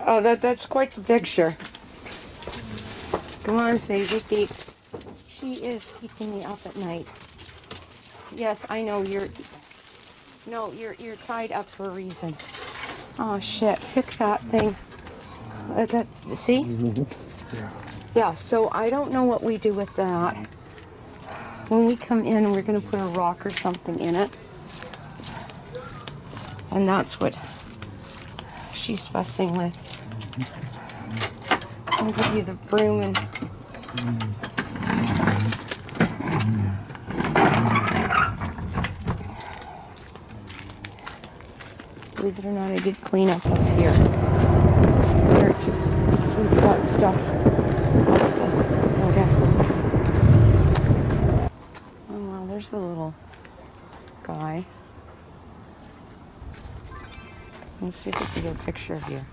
Oh, that's quite the picture. Come on, Sadie. She is keeping me up at night. Yes, I know you're tied up for a reason. Oh shit! Pick that thing. See? Yeah. So I don't know what we do with that. When we come in, we're gonna put a rock or something in it, and that's what she's fussing with. I'll give you the broom and. Believe it or not, I did clean up here. Here, just we've got stuff. Okay. Oh wow, there's the little guy. Let's see if we can get a picture of you.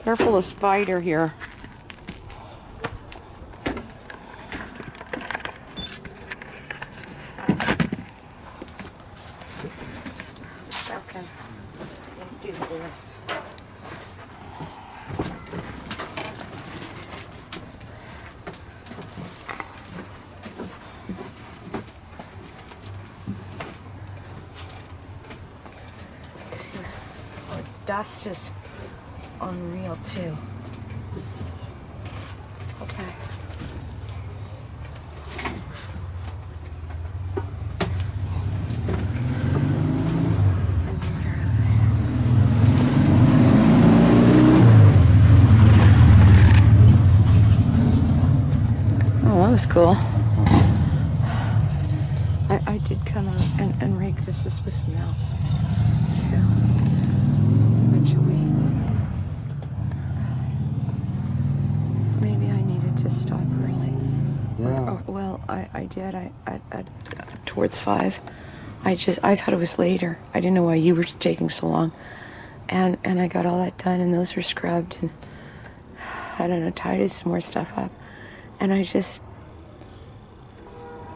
Careful of spider here. Dust is unreal too. Okay. Oh, that was cool. I did come out and rake this. This was some else. Maybe I needed to stop early. Yeah. Well, I did. Towards 5. I thought it was later. I didn't know why you were taking so long. And I got all that done, and those were scrubbed, and I don't know, tidied some more stuff up. And I just,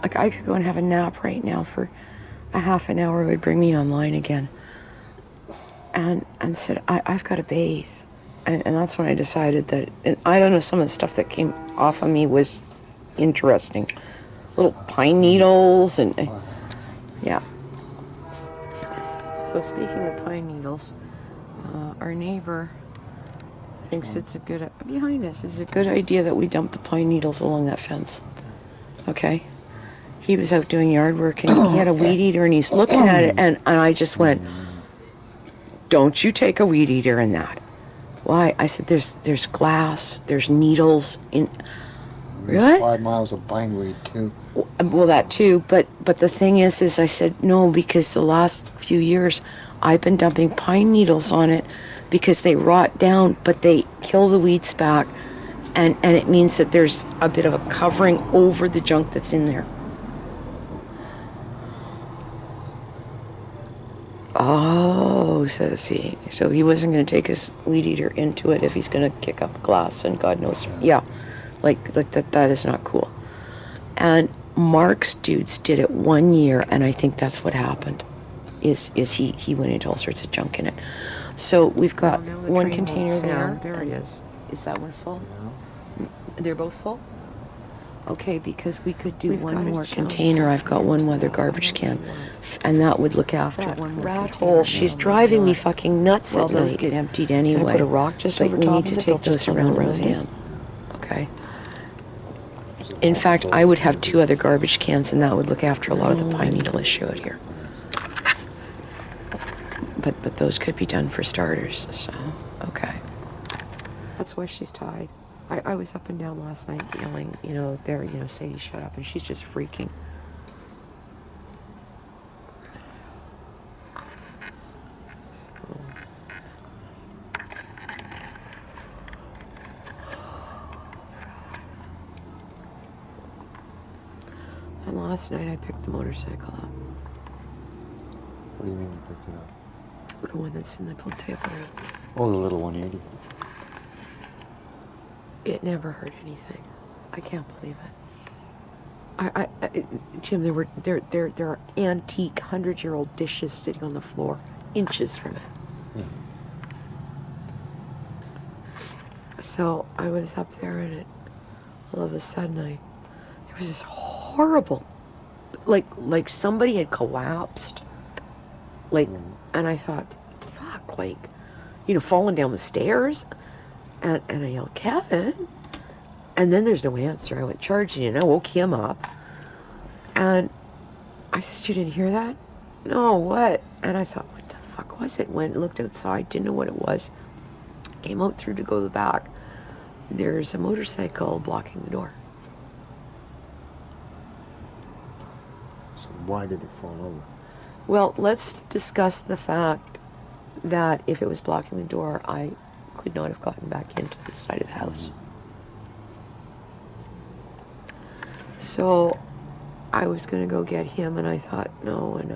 like, I could go and have a nap right now for a half an hour. It would bring me online again. And said, I've got to bathe. And that's when I decided that, and I don't know, some of the stuff that came off of me was interesting. Little pine needles and yeah. So speaking of pine needles, our neighbor thinks it's behind us is a good idea that we dump the pine needles along that fence. Okay? He was out doing yard work and he had a weed eater and he's looking at it and I just went, don't you take a weed eater in that. Why? I said, there's glass, there's needles in. There's What? 5 miles of bindweed too. Well, that too, but the thing is I said no, because the last few years I've been dumping pine needles on it because they rot down, but they kill the weeds back, and it means that there's a bit of a covering over the junk that's in there. Oh, says he. So he wasn't going to take his weed eater into it if he's going to kick up glass and God knows. Yeah, like that is not cool. And Mark's dudes did it 1 year, and I think that's what happened. Is he went into all sorts of junk in it. So we've got one container there. There it is. Is that one full? Yeah. They're both full? Okay, because we could do one more container. I've got one other garbage can, and that would look after one rat hole. She's driving me fucking nuts at night. Those get emptied anyway. Can I put a rock just over top of it? We need to take those around the van. Okay. In fact, I would have 2 other garbage cans, and that would look after a lot of the pine needle issue out here. But those could be done for starters. So okay. That's why she's tied. I was up and down last night yelling, Sadie, shut up, and she's just freaking. And last night I picked the motorcycle up. What do you mean you picked it up? The one that's in the tailpipe. Oh, the little 180. It never hurt anything. I can't believe it. Jim, there are antique 100-year-old dishes sitting on the floor, inches from it. So I was up there, and all of a sudden, there was this horrible, like somebody had collapsed, and I thought, fuck, falling down the stairs, and I yelled, Kevin, and then there's no answer. I went charging, and I woke him up, and I said, you didn't hear that? No, what? And I thought, what the fuck was it? Went and looked outside, didn't know what it was. Came out through to go to the back. There's a motorcycle blocking the door. So why did it fall over? Well, let's discuss the fact that if it was blocking the door, I could not have gotten back into the side of the house. So I was going to go get him, and I thought, no, and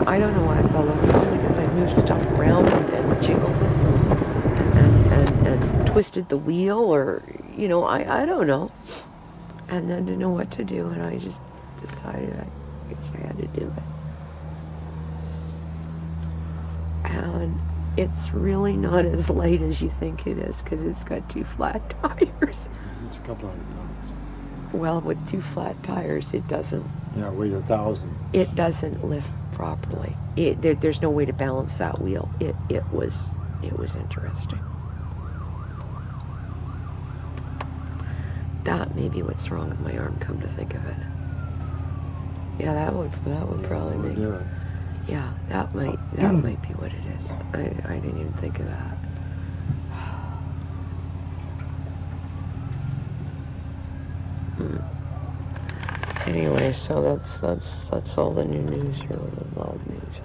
I don't know why I fell over, probably because I moved stuff around and jiggled it and twisted the wheel, or, I don't know. And then didn't know what to do, and I just decided I guess I had to do it. And it's really not as light as you think it is, because it's got 2 flat tires. It's a couple hundred pounds. Well, with 2 flat tires, it doesn't. Yeah, it weighs 1,000. It doesn't lift properly. There's no way to balance that wheel. It was interesting. That may be what's wrong with my arm, come to think of it. Yeah, that would probably make. Yeah. Yeah, that might be what it is. I didn't even think of that. Anyway, so that's all the new news, or the old news.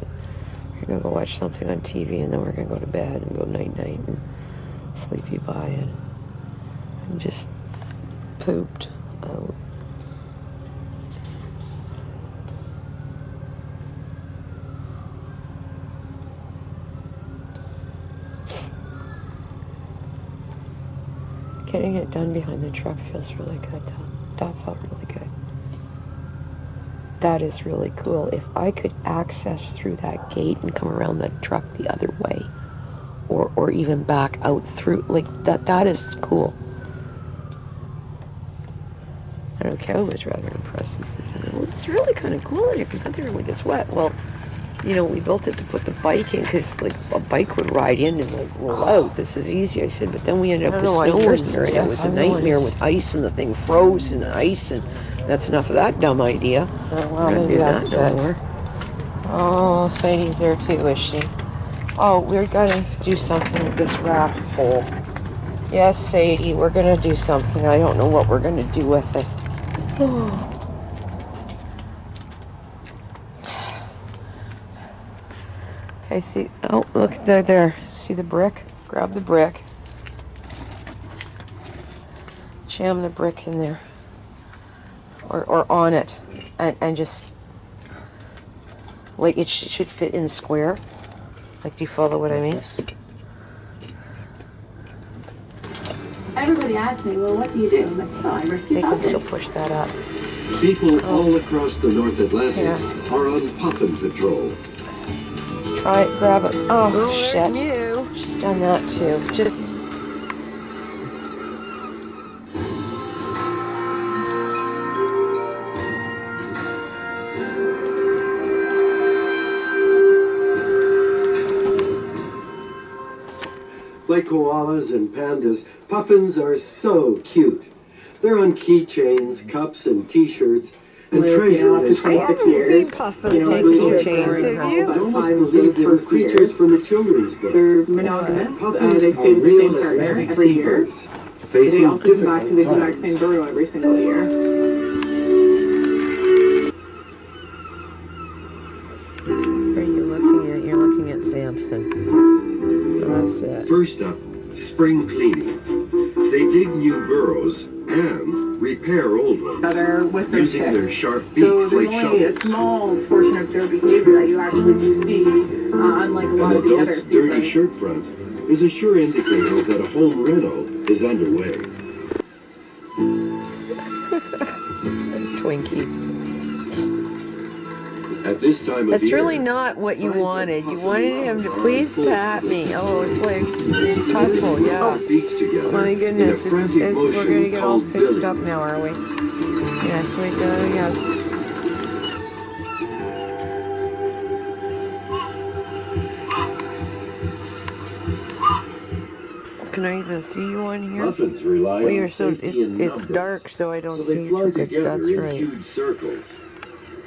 We're gonna go watch something on TV, and then we're gonna go to bed and go night and sleepy by it. And just pooped out. Getting it done behind the truck feels really good, though. That felt really good. That is really cool. If I could access through that gate and come around the truck the other way, or even back out through, that is cool. I know Kel was rather impressed. He said, well, it's really kind of cool in here, because nothing really gets wet. Well, we built it to put the bike in, because a bike would ride in and roll out. This is easy. I said, but then we ended up with snow in there, and it was a nightmare with ice, and the thing froze in ice, and that's enough of that dumb idea. Well, maybe that's it. Oh, Sadie's there too, is she? Oh, we're gonna do something with this rabbit hole. Yes, Sadie, we're gonna do something. I don't know what we're gonna do with it. Okay, see, oh, look, there. See the brick? Grab the brick. Jam the brick in there. Or on it. And just, it should fit in square. Do you follow what I mean? Everybody asks me, well, what do you do? I'm like, oh, I rescue They can puppets. still push that up. People all across the North Atlantic Yeah. are on puffin patrol. Try it, grab it. Oh, shit. Mew. She's done that too. Just. Like koalas and pandas, puffins are so cute. They're on keychains, cups, and T-shirts, and treasure their I haven't seen puffins on keychains, have you? I almost believe they were creatures from the children's book. They're monogamous. Puffins They are stay with the real same partner Atlantic every year. seabirds, They facing also come back to the difficult exact same times. burrow every single year. What are you looking at? You're looking at Samson. That's it. First up, spring cleaning. They dig new burrows and repair old ones, Other with their using their sticks. sharp So beaks there's like only a shovels. small portion of their behavior that you actually do see, unlike a lot An of the other adult's dirty seabirds. shirt front is a sure indicator that a home reno is underway. Twinkies. At this time of That's year, really not what you signs of wanted. You puffin wanted love him to are please in full pat me. swing. Oh, it's like tussle, They yeah. move beats together My goodness, in a frantic we're motion gonna get all called fixed billing. up now, are we? Yes, we do, yes. Can I even see you on here? Puffins rely Well, on you're so safety in it's numbers, dark, so I don't so see they you fly too good. together That's in right. huge circles.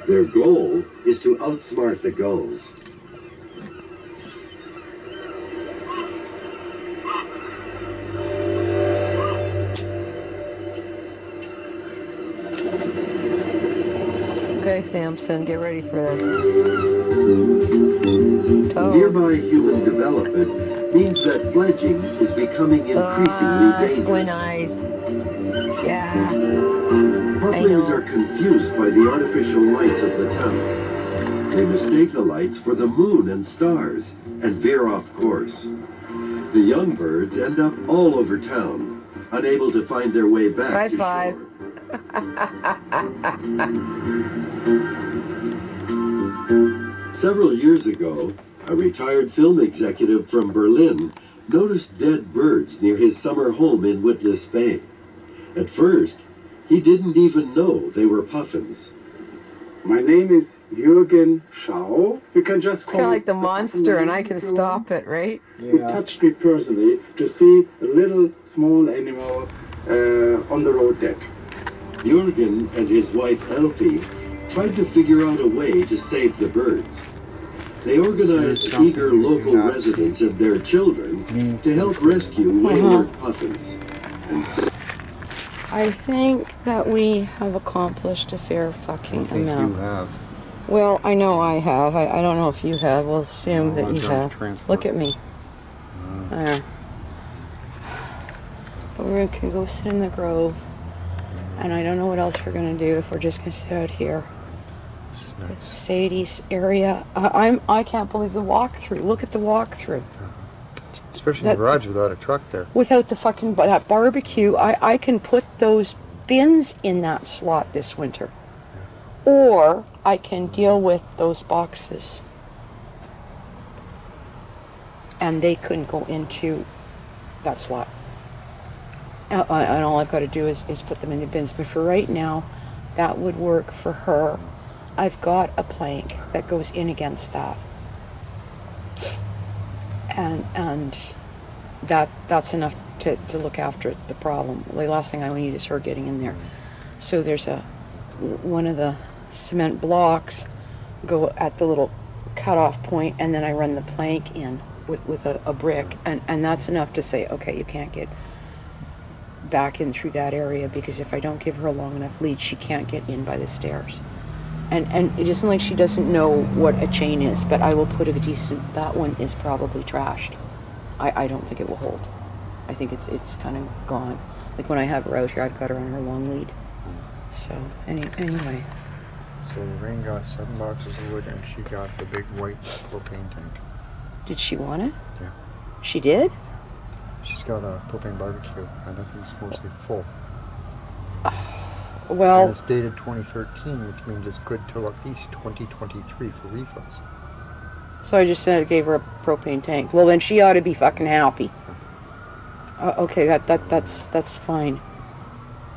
Their goal is to outsmart the gulls. Okay, Samson, get ready for this. Toad. Nearby human development means that fledging is becoming increasingly dangerous. Squint eyes. Yeah. Pufflings know. are confused by the artificial lights of the town. They mistake the lights for the moon and stars and veer off course. The young birds end up all over town, unable to find their way back High to five. shore. Several years ago, a retired film executive from Berlin noticed dead birds near his summer home in Witless Bay. At first, he didn't even know they were puffins. My name is Jürgen Schau. You can just It's call kind of me like the monster, and I can if you want. stop it, right? It touched me personally to see a little small animal on the road dead. Jürgen and his wife Elfie tried to figure out a way to save the birds. They organized eager local residents and their children to help rescue wayward puffins. And I think that we have accomplished a fair fucking I think amount. you have. Well, I know I have. I don't know if you have. We'll assume No, that you I've done have. transport. Look at me. There. But we're going to go sit in the grove. And I don't know what else we're going to do if we're just going to sit out here. This is nice. Sadie's area. I can't believe the walkthrough. Look at the walkthrough. Especially That- in the garage without a truck there. Without the fucking that barbecue, I can put those bins in that slot this winter. Or I can deal with those boxes. And they couldn't go into that slot. And all I've got to do is put them in the bins. But for right now, that would work for her. I've got a plank that goes in against that. And that's enough to look after the problem. The last thing I need is her getting in there. So there's one of the cement blocks go at the little cutoff point, and then I run the plank in with a brick, and that's enough to say, okay, you can't get back in through that area, because if I don't give her a long enough lead, she can't get in by the stairs. And it isn't like she doesn't know what a chain is, but I will put a decent, that one is probably trashed. I don't think it will hold. I think it's kind of gone. Like when I have her out here, I've got her on her long lead. So, anyway. So Lorraine got 7 boxes of wood and she got the big white propane tank. Did she want it? Yeah. She did? She's got a propane barbecue and I think it's mostly full. And Well, it's dated 2013, which means it's good till at least 2023 for refills. so I just gave her a propane tank. Well, then she ought to be fucking happy. Okay, that's fine.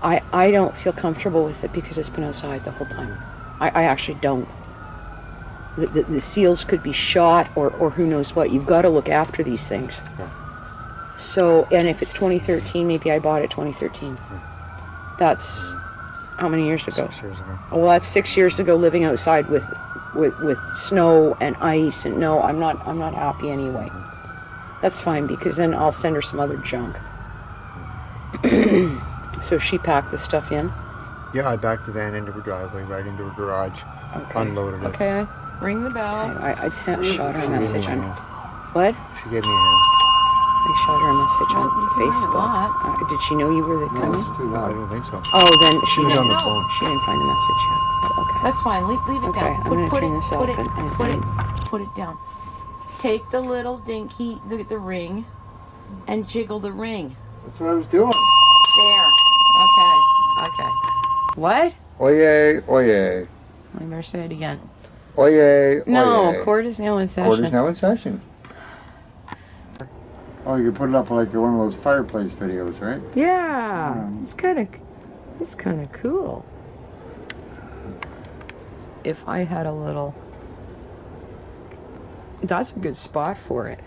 I don't feel comfortable with it because it's been outside the whole time. I actually don't. The seals could be shot or who knows what. You've got to look after these things. Yeah. So, and if it's 2013, maybe I bought it 2013. That's how many years ago? 6 years ago. Well, that's 6 years ago, living outside with snow and ice, and no, I'm not happy anyway. That's fine, because then I'll send her some other junk. So she packed the stuff in. Yeah, I backed the van into her driveway, right into her garage, unloaded it. Okay, ring the bell. I shot her a She gave me message a on. hand. What? She gave me a hand. I shot her a message on Well, you can write Facebook. lots. Did she know you were coming? No, I don't think so. Oh, then she was didn't. on the phone. She didn't find the message yet. Oh, okay. That's fine. Leave it Okay, down. I'm gonna Put turn it. this Put off it. and Put it down. Take the little dinky the ring, and jiggle the ring. That's what I was doing. There. Okay. What? Oye, oye. I better say it again. Oye, No, oye. court is now in session. Court is now in session. Oh, you can put it up like one of those fireplace videos, right? Yeah, it's kind of cool. If I had a little, that's a good spot for it.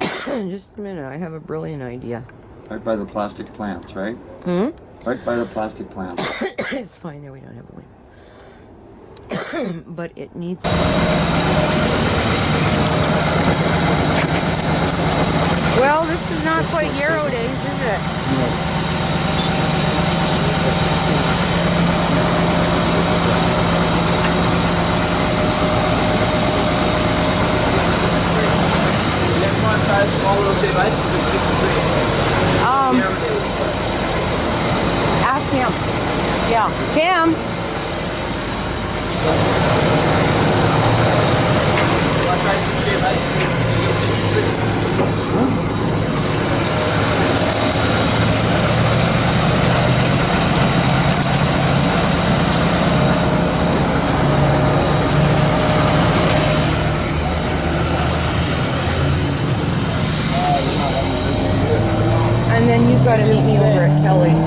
Just a minute, I have a brilliant idea. Right by the plastic plants, right? Hmm? Right by the plastic plants. It's fine there, we don't have a wind. But it needs. Well, this is not quite Yarrow days, is it? Ask him. Yeah. Tim. And then you've got to meet me over at Kelly's.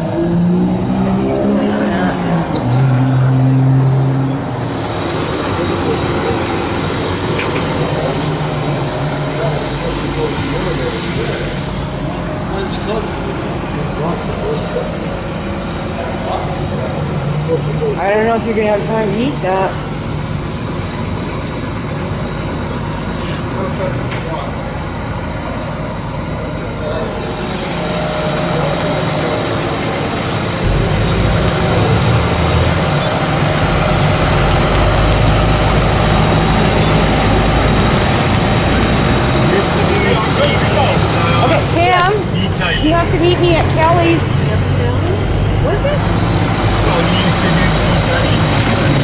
If you're still doing that. I don't know if you're gonna have time to eat that. Okay, Tim, you have to meet me at Kelly's. Was it?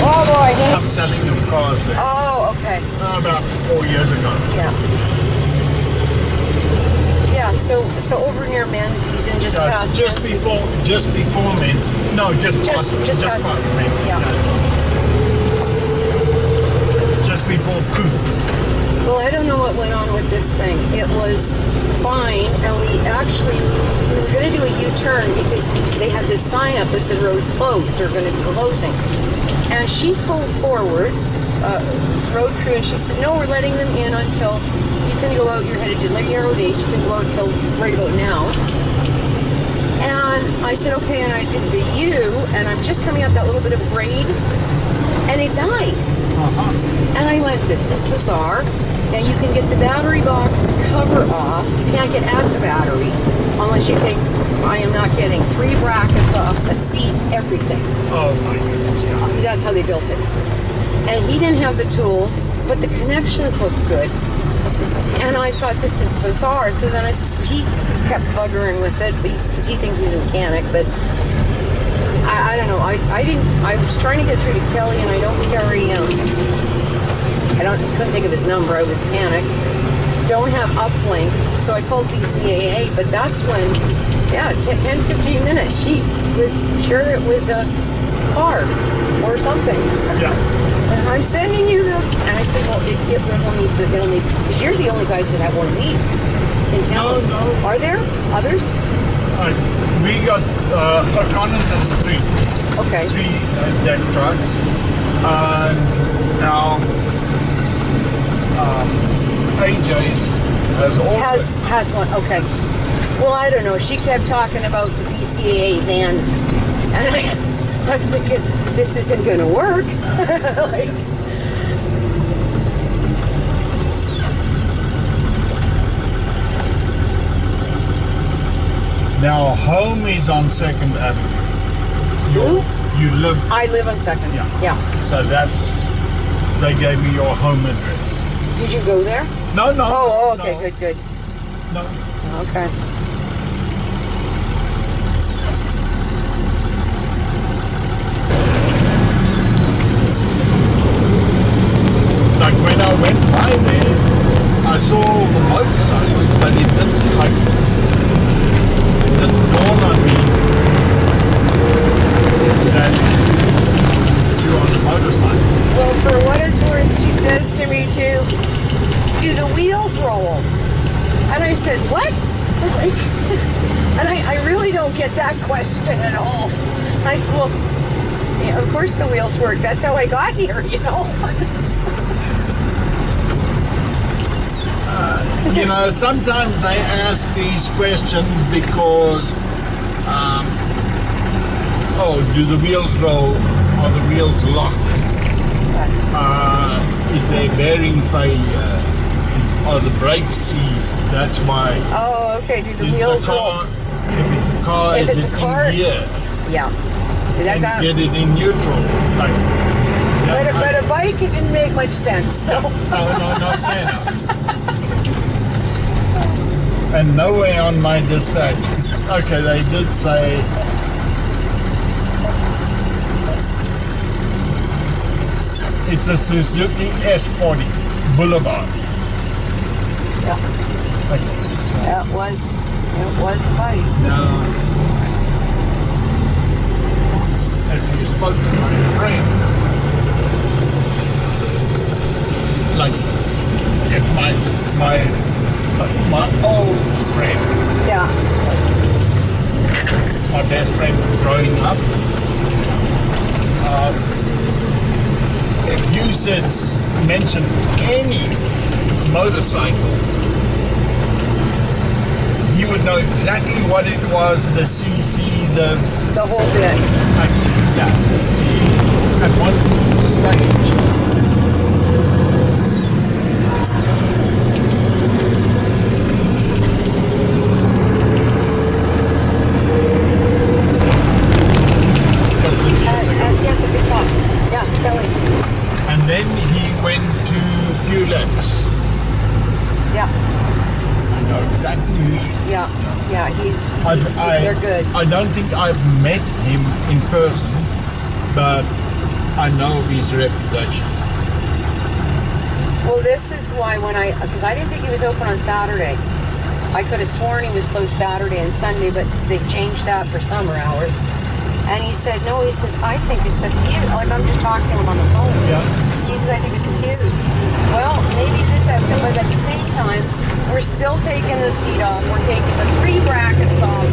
Oh boy. I'm selling them cars there. Oh, okay. About 4 years ago. Yeah. Yeah, so over near Menzies and just past just Menzies. before Men's. No, just past Men's. Yeah. Just before Coop. Well, I don't know what went on with this thing. It was fine, and we were going to do a U-turn because they had this sign up that said roads closed or going to be closing. And she pulled forward, road crew, and she said, no, we're letting them in until you can go out, you're headed to Linear Road H, you can go out until right about now. And I said, okay, and I did the U, and I'm just coming up that little bit of grade, and it died. And I went, this is bizarre. Now you can get the battery box cover off. You can't get at the battery unless you take, I am not kidding, 3 brackets off, a seat, everything. Oh my goodness, yeah. That's how they built it. And he didn't have the tools, but the connections looked good. And I thought, this is bizarre. So then he kept buggering with it because he thinks he's a mechanic, but I don't know. I was trying to get through to Kelly, and I don't carry, couldn't think of his number. I was panicked. Don't have uplink, so I called BCAA, but that's when, 10-15 minutes. She was sure it was a car or something. Yeah. And I'm sending you and I said, well, they'll need, because you're the only guys that have one of these in town. No. Are there others? We got O'Connor's has 3. Okay. 3 deck trucks. Now AJ's has also. Has one, okay. Well, I don't know. She kept talking about the BCAA van, and I was thinking, this isn't going to work. Now home is on 2nd Avenue. You live. I live on 2nd. Yeah. So they gave me your home address. Did you go there? No. Oh, okay, no. good. No. Okay. Like when I went by there, I saw the motorcycles, but it didn't dawn on me than you on a motorcycle. Well, for what it's worth, she says to me too, do the wheels roll? And I said, what? And I really don't get that question at all. And I said, well, yeah, of course the wheels work. That's how I got here, you know. You know, sometimes they ask these questions because, do the wheels roll? Are the wheels locked? Is there bearing failure? Are the brakes seized? That's why. Oh, okay. Do the Is wheels the car, roll? if it's a car, If is it's it a car- in gear? Yeah. And get it in neutral. Like, But a bike, it didn't make much sense. So. no, not there. And nowhere on my dispatch. Okay, they did say it's a Suzuki S40 Boulevard. Yeah. Okay. It was a bike. Now, if you spoke to my friend, like if my old friend, Yeah. my best friend growing up, if you said mention any motorcycle, he would know exactly what it was, the CC, the whole bit. yeah. At one stage, Yes, at the top. Yeah, that way. and then he went to Fulex. Yeah, I know exactly who he's. yeah, yeah. They're good. I don't think I've met him in person, but I know of his reputation. Well, this is why because I didn't think he was open on Saturday. I could have sworn he was closed Saturday and Sunday, but they've changed that for summer hours. And he said, no, he says, I think it's a fuse. Like, I'm just talking to him on the phone. Yeah. He says, I think it's a fuse. Well, maybe this has some, but at the same time, we're still taking the seat off. We're taking the 3 brackets off.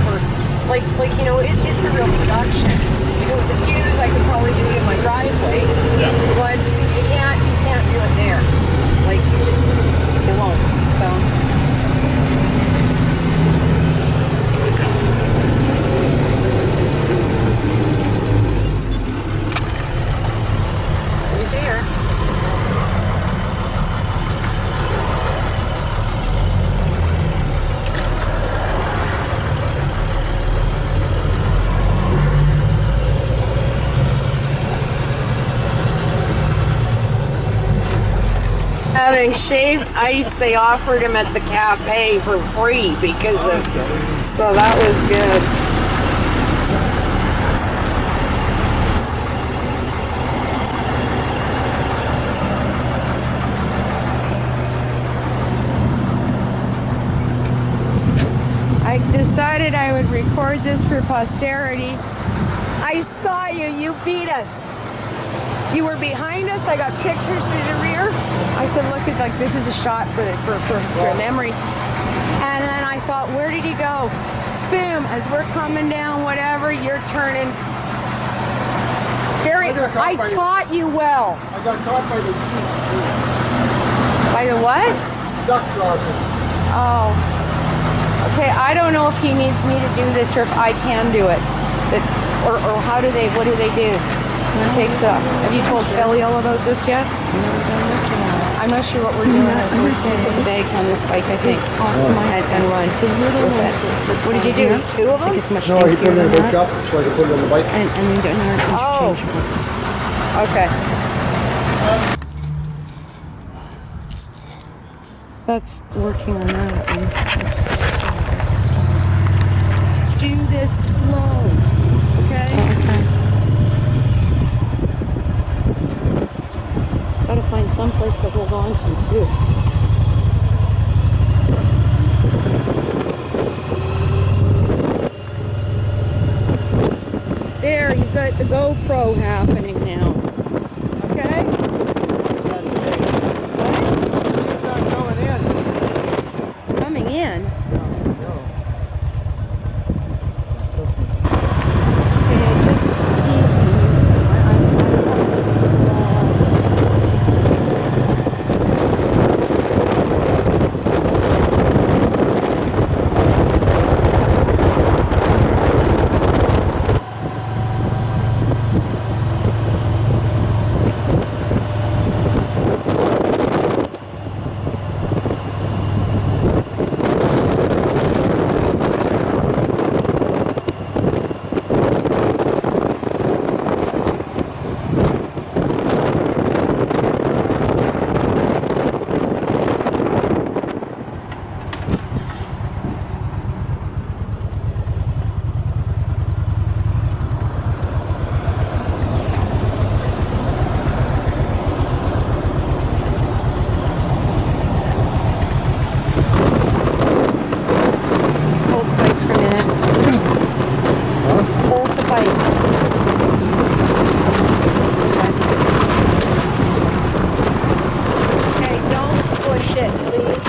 It's a real production. If it was a fuse, I could probably do it in my driveway. Yeah. But you can't do it there. Like, you won't. So. He's here. Having shaved ice, they offered him at the cafe for free because of. So that was good. I decided I would record this for posterity. I saw you. You beat us. You were behind us. I got pictures through the rear. I said, look at this is a shot for memories. And then I thought, where did he go? Boom! As we're coming down, whatever, you're turning. I taught you well. I got caught by the geese. By the what? Duck crossing. Oh. Okay, I don't know if he needs me to do this or if I can do it. Or what do they do? Have you told Kelly all about this yet? I'm not sure what we're doing. We're going to put the bags on this bike, I think, and run. What did you do? 2 of them? No, he put it in a big cup so I could put it on the bike. Oh. Okay. That's working on that. Do this slow, okay? Gotta find some place to hold on to too. There, you've got get the GoPro happening now. Okay? Seems I'm going in. Coming in. Okay, just easy. Hold the bike for a minute. Hold the bike. Okay, don't push it, please.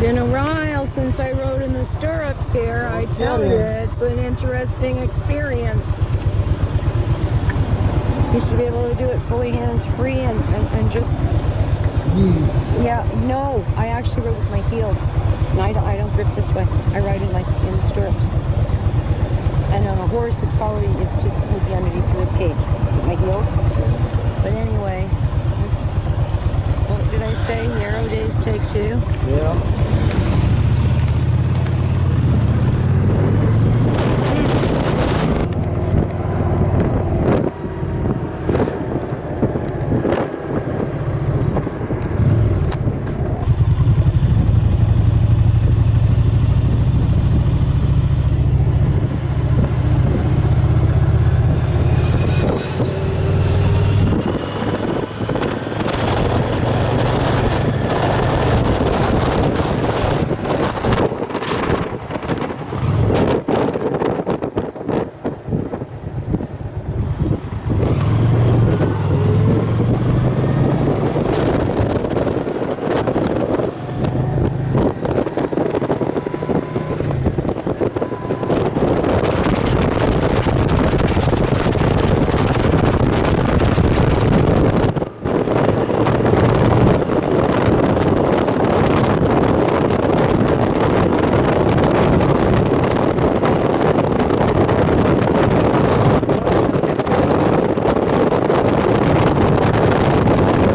Been a while since I rode in the stirrups here. I tell you, it's an interesting experience. Used to be able to do it fully hands-free and just... Yeah, no, I actually rode with my heels. And I don't grip this way. I ride in the stirrups. And on a horse, it's just would be underneath the rib cage. My heels. But anyway, it's... What did I say? Narrow days take two? Yeah.